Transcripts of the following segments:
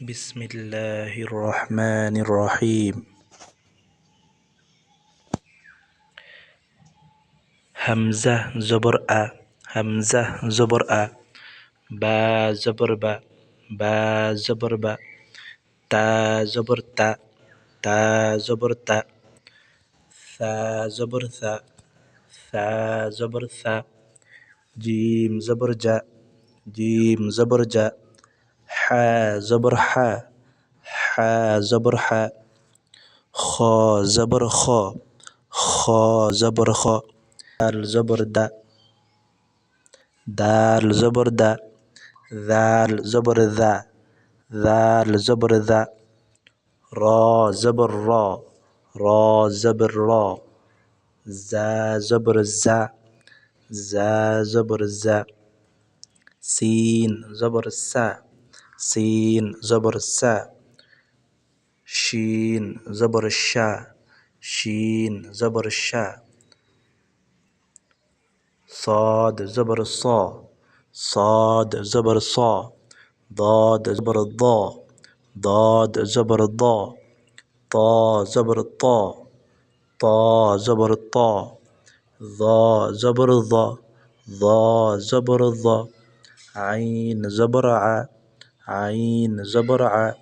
بسم الله الرحمن الرحيم. همزة زبر أ، همزة زبر أ. با زبر با، با زبر با. تا زبر تا، تا زبر تا. ثا زبر ثا، ثا زبر ثا. جيم زبر جا، جيم زبر جا. حا زبر حا، حا زبر حا. خا زبر خا، خا زبر خا. دال زبر دا، دال زبر دا. ذال زبر ذا، ذال زبر ذا. را زبر را، را زبر را. زا زبر زا، زا زبر زا. سين زبر سا، سين زبر سا. شين زبر شا، شين زبر شا. صاد زبر صا، صاد زبر صا. ضاد زبر ضا، ضاد زبر ضا. طا زبر طا، طا زبر طا. ظا زبر ظا، ظا زبر ظا. عين زبر ع، عين زبر ع.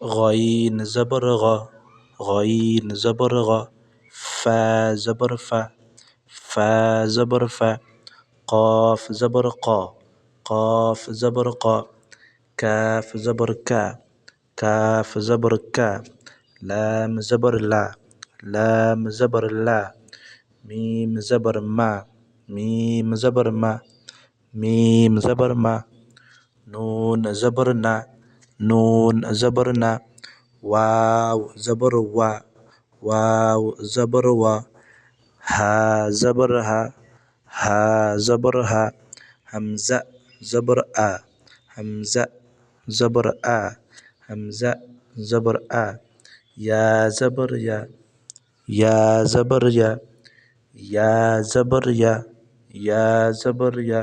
غين زبر غا، غين زبر غا. فا زبر فا، فا زبر فا. قاف زبر قا، قاف زبر قا. كاف زبر كا، كاف زبر كا. لام زبر لا، لام زبر لا. ميم زبر ما، ميم زبر ما. ميم زبر ما. نون زبر نا، نون زبر نا. واو زبر وا، واو زبر وا. ها زبر ها، ها زبر ها. همزة زبر آ، همزة زبر آ. همزة زبر آ. يا زبر يا، يا زبر يا. يا زبر يا، يا زبر يا.